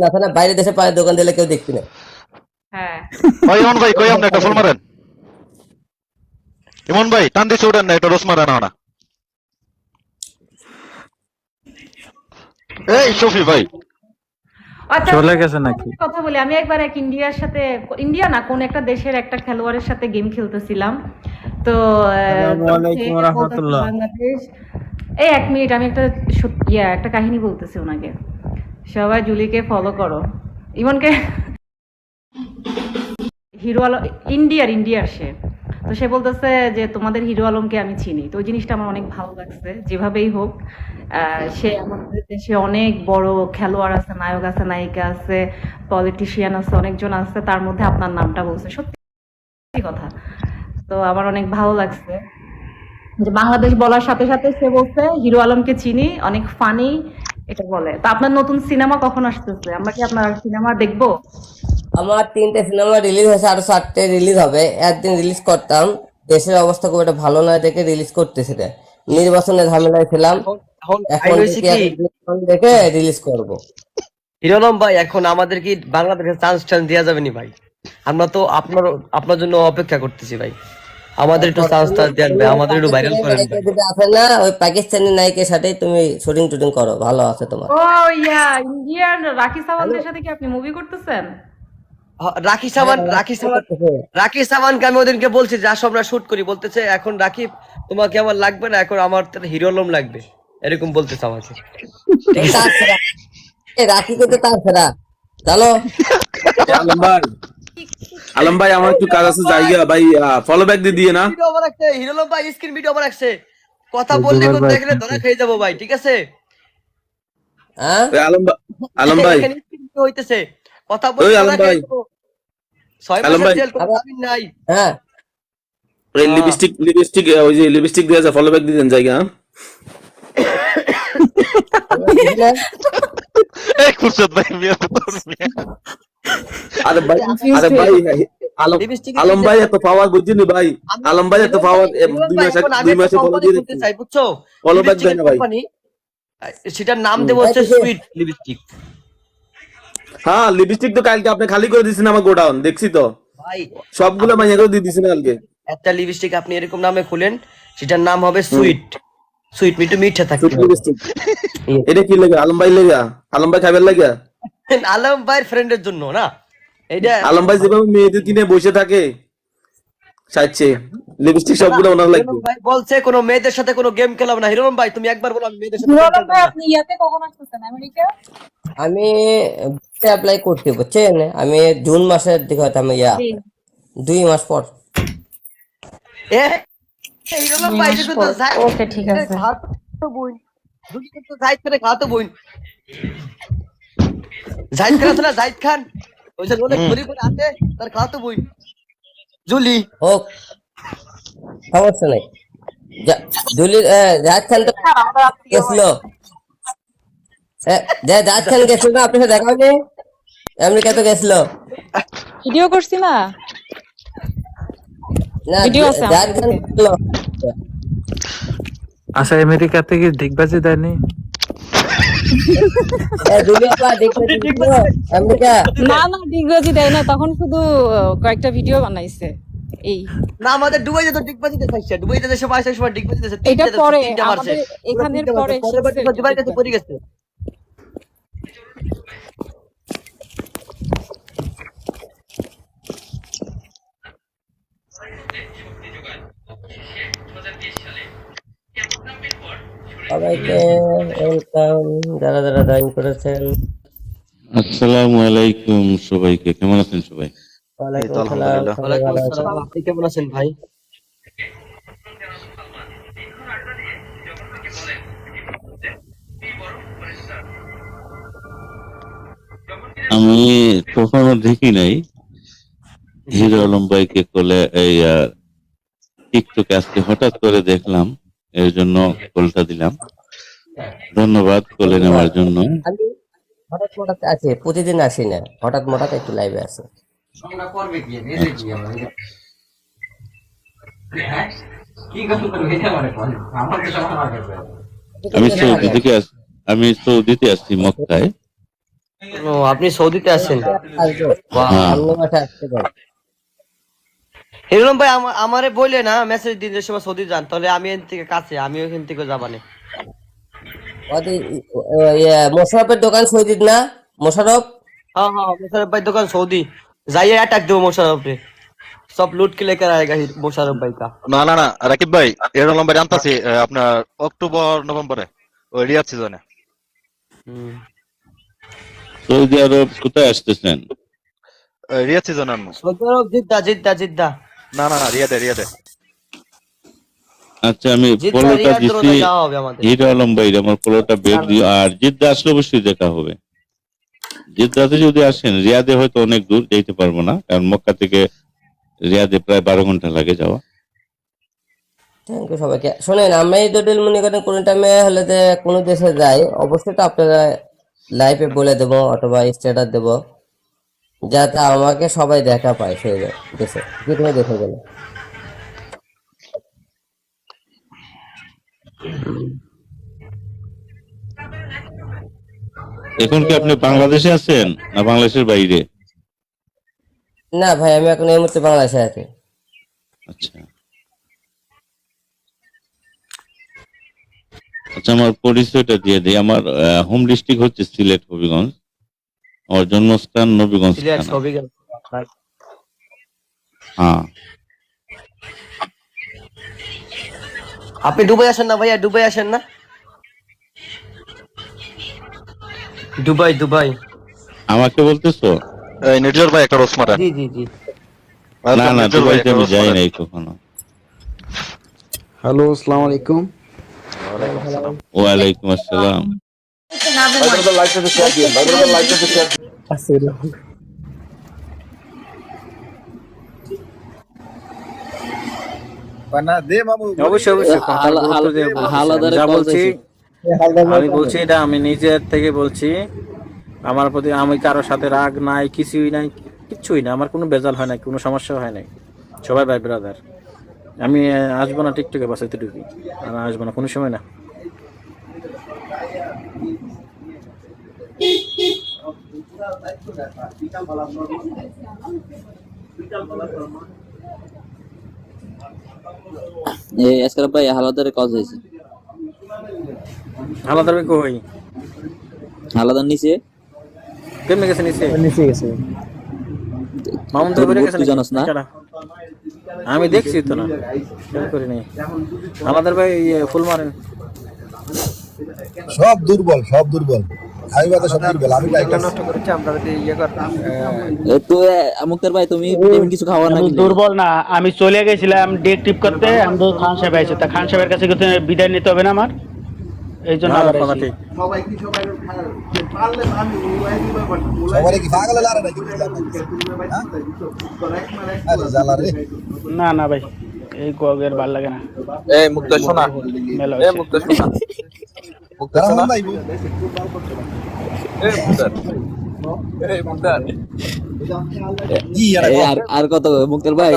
আছে না, বাইরে দেশে পায়ের দোকান দিলে কেউ দেখবি না। হ্যাঁ ভাই ইমন ভাই কই আপনি একটা ফুল মারেন। ইমন ভাই টান দিছে উঠেন না, এটা রোস মারেন না। এই শফি ভাই আচ্ছা চলে গেছে নাকি? কথা বলি, আমি একবার এক ইন্ডিয়ার সাথে, ইন্ডিয়া না কোন একটা দেশের একটা খেলোয়াড়ের সাথে গেম খেলতেছিলাম। তো আসসালামু আলাইকুম ওয়া রাহমাতুল্লাহ। বাংলাদেশ, এই 1 মিনিট, আমি একটা কাহিনী বলতেছি ওনাকে। সবাই জুলিকে ফলো করো, ইমনকে। হিরো আলম ইন্ডিয়ার সে, তো সে বলতেছে যে তোমাদের হিরো আলমকে আমি চিনি। তো ওই জিনিসটা আমার অনেক ভালো লাগছে। যেভাবেই হোক সে আমাদের দেশে অনেক বড় খেলোয়াড় আছে, নায়ক আছে, নায়িকা আছে, পলিটিশিয়ান আছে, অনেকজন আছে, তার মধ্যে আপনার নামটা বলছে, সত্যি কথা। তো আমার অনেক ভালো লাগছে যে বাংলাদেশ বলার সাথে সাথে সে বলছে হিরো আলমকে চিনি, অনেক ফানি, এটা বলে। তো আপনার নতুন সিনেমা কখন আসতেছে? আমরা কি আপনার সিনেমা দেখবো? আমার 3টে সিনেমা রিলিজ হয়েছে, আরো 4টে রিলিজ হবে। একদিন রিলিজ করতাম, দেশের অবস্থা খুব একটা ভালো নয় দেখে রিলিজ করতেছি না। নির্বাচনের ঝামেলায় ছিলাম, এখন এখন হয়েছে দেখি কি election দেখে রিলিজ করব। হিরোলম ভাই, এখন আমাদের কি বাংলাদেশের চান্স দেওয়া যাবে নি ভাই? আমরা তো আপনার জন্য অপেক্ষা করতেছি ভাই, আমাদের একটু চান্স দেন ভাই, আমাদের একটু ভাইরাল করেন ভাই। যেটা আছে না, ওই পাকিস্তানি নায়িকের সাথেই তুমি শুটিং টুটিং করো, ভালো আছে তোমার। ও ইন্ডিয়ান রাখি সাওয়ান্তের সাথে কি আপনি মুভি করতেছেন? রাখি সাবানকে আমি ওদিনকে বলছি যে আসো আমরা শুট করি, বলতেছে এখন রাখি তোমাকে আমার লাগবে না, এখন আমার হিরোলম লাগবে, এরকম বলতেছে আমাকে। রাখি কিন্তু তার ফেরা চলো। আলম ভাই আমার একটু কাজ আছে, জায়গা ভাই ফলো ব্যাক দিয়ে না। ভিডিও আবার রাখছে হিরোলম ভাই, স্ক্রিন ভিডিও আবার রাখছে, কথা বললে কোন দেখলে ধরা খেয়ে যাবো ভাই, ঠিক আছে? হ্যাঁ আলম ভাই এখানে screen video হইতেছে, কথা বললে ধরা খেয়ে যাবো। 6 মাসের জেল, কোনো জামিন নাই। হ্যাঁ ওই লিপস্টিক ওই যে লিপস্টিক দিয়ে আছে, ফলো ব্যাক দিয়ে দেন জায়গা। এই খুরশদ ভাই মিয়া তোর মিয়া। আরে ভাই আলম ভাই এত পাওয়ার বুঝিনি ভাই, আলম ভাই এত পাওয়ার 2 মাসে ফলো দিয়ে দিচ্ছি, চাই বুঝছো? ফলো ব্যাক দেন না ভাই। সেটার নাম দেব হচ্ছে সুইট লিপস্টিক। হ্যাঁ লিপস্টিক তো কালকে আপনি খালি করে দিয়েছেন আমার গোডাউন, দেখছি তো ভাই সবগুলো মাইয়া করে দিয়ে দিয়েছেন কালকে। একটা লিপস্টিক আপনি এরকম নামে খুলেন, সেটার নাম হবে সুইট, সুইট মিঠু মিঠা থাকবে। লিপস্টিক এটা কি লাগে? আলম ভাই লাগা, আলম ভাই খাবার লাগা, আলম ভাইয়ের ফ্রেন্ডের জন্য না এইটা। আলম ভাই যেভাবে মেয়েদের কিনে বসে থাকে সাইছে, লিপস্টিক সবগুলো ওনার লাগবে। হিরোলম ভাই বলছে কোনো মেয়েদের সাথে কোনো গেম খেলাবো না। হিরোলম ভাই তুমি একবার বলো আমি মেয়েদের সাথে game হিরোলম খেলবো ভাই, না। আপনি ইয়াতে কখন আসতেছেন আমেরিকা? আমি অ্যাপ্লাই করতে, বুঝছেন? আমি জুন মাসের দিকে হয়তো আমি 2 মাস পর। এ হিরোলম ভাই এটা তো যাই, ওকে ঠিক আছে। খাতো বই দুই তো জাহিদ খানে খাতো বই, জাহিদ খান আছে না, জাহিদ খান, ওই যে অনেক গরিব আছে, তার খাতো বই জুলি। হোক, সমস্যা নাই। জুলির জাহাজ খান তো গেছিল, জাহাজ খান গেছিল না আপনার সাথে দেখা হয়নি? আমেরিকা তো গেছিল ভিডিও করছি না, না, ভিডিও আছে জাহাজ খান গেছিল। আচ্ছা আমেরিকা থেকে ডিগবাজি দেয়নি? আমেরিকা না না ডিগবাজি দেয় না, তখন শুধু কয়েকটা ভিডিও বানাইছে এই। না আমাদের দুবাই যেত ডিগবাজি দেখাইছে, দুবাই যেতে সময় সেই সময় ডিগবাজি দেখাইছে, এটা পরে তিনটা মারছে, আমাদের এখানের পরে দুবাই কাছে পড়ে গেছে। সবাইকে ওয়েলকাম, যারা যারা জয়েন করেছেন। আসসালামু আলাইকুম সবাইকে, কেমন আছেন সবাই? ওয়ালাইকুম আসসালাম, সবাই ওয়ালাইকুম ভালো আছেন? আসসালাম, আপনি কেমন আছেন ভাই? আমি কখনো দেখি নাই হিরো আলম ভাইকে কলে এই টিকটকে আজকে হঠাৎ করে দেখলাম, এর জন্য কলটা দিলাম। ধন্যবাদ কলে নেওয়ার জন্য। আমি হঠাৎ মঠাৎ আছি, প্রতিদিন আসি না, হঠাৎ মঠাৎ একটু লাইভে আছে। আমি সৌদিতে আসছি মক্কায়। ও আপনি সৌদিতে আছেন? আসবো, বাহ। সামনের মাসে আসতে পারি। হিরো আলম ভাই আমারে বললে না মেসেজ দিন যে সময় সৌদি যান, তাহলে আমি এখান থেকে কাছে, আমি ওখান থেকে যাবানে। মোশারফের দোকান সৈদিদ না? মোশারফ হ্যাঁ হ্যাঁ, মোশারফ ভাই দোকান সৌদি, যাইয়ে অ্যাটাক দেবো মোশারফে, সব লুট के लेकर आएगा মোশারফ ভাই का। না না না রাকিব ভাই হিরো আলম ভাই জানতাছি আপনার অক্টোবর নভেম্বরে ওই রিয়াদ সিজনে হুম। সৌদি আরব কোথায় আসতেছেন? রিয়াদ সিজনে আনবো। সৌদি আরব জিদ্দা জিদ্দা জিদ্দা না না না রিয়াদে রিয়াদে। আচ্ছা, আমি জিদ্দা পোলোটা রিয়াদ দিচ্ছি দুটোতে যাওয়া হবে আমাদের। হিরো আলম ভাই, আমার পোলোটা বেগ দিও। আর জিদ্দা আসলে অবশ্যই দেখা হবে। জিদ্দাতে যদি আসেন, রিয়াদে হয়তো অনেক দূর যেতে পারবো না, কারণ মক্কা থেকে রিয়াদে প্রায় 12 ঘন্টা লাগে যাওয়া। থ্যাংক ইউ সবাইকে। শোনেন, আমরা এই দুটিল মনে করেন কোনো টাইমে হলে যে কোনো দেশে যাই, অবশ্যই তো আপনারা লাইভে বলে দেবো অথবা স্ট্যাটাস দেবো, যাতে আমাকে সবাই দেখা পায় সেই দেশে, যে কোনো দেখে গেলে। এখন কি আপনি বাংলাদেশে আছেন না বাংলাদেশের বাইরে? না ভাই, আমি এখন এই মুহূর্তে বাংলাদেশে আছি। আচ্ছা আচ্ছা, আমার পরিচয়টা দিয়ে দিই। আমার হোম ডিস্ট্রিক্ট হচ্ছে সিলেট হবিগঞ্জ, আমার জন্মস্থান নবীগঞ্জ সিলেট থানা। সবই হ্যাঁ, আপনি দুবাই আসেন না ভাইয়া? দুবাই আসেন না? Dubai Dubai. আমাকে বলতেছো? এই নির্জর ভাই একটা রোস মারেন। জি জি জি। না না, দুবাইতে আমি যাই নাই কখনো। হ্যালো, আসসালামু আলাইকুম। ওয়ালাইকুম আসসালাম। অবশ্যই অবশ্যই কথার গুরুত্ব দিয়ে বলছি। যা বলছি আমি বলছি, এটা আমি নিজের থেকে বলছি। আমার প্রতি আমি কারোর সাথে রাগ নাই, কিছুই নাই, কিচ্ছুই না। আমার কোনো বেজাল হয় নাই, কোনো সমস্যা হয় নাই। সবাই ভাই ব্রাদার। আমি আসবো না টিকটকে, বাস এতটুকুই। আর আসবো না কোনো সময় না। ভাই হালাদারের কাজ হয়েছে। হালাদার ভাই কই? হালাদার নিচে কেমনে গেছে? নিচে গেছে। মামুন তো বলে গেছে, জানাস না? আমি দেখছি তো না, খেয়াল করি নাই। হালাদার ভাই ফুল মারেন। সব দুর্বল, সব দুর্বল। আমি বাদে সব দুর্বল। আমি নষ্ট করেছে আমরা যদি ইয়ে করতাম। তো মুক্তার ভাই তুমি কিছু খাওয়া না? দুর্বল না, আমি চলে গেছিলাম ডেট টিপ করতে, আমি তো খান সাহেব আছে, তা খান সাহেবের কাছে কিন্তু বিদায় নিতে হবে না আমার, এই জন্য আবার আইছি। সবাই কি পাগল লারে নাকি? আরে জ্বালা রে। না না ভাই, এই গগের ভাল লাগে না। এই মুক্তা শোনা, মেলা এই মুক্তা শোনা, মুক্তা শোনা, আর কত মুক্তার ভাই?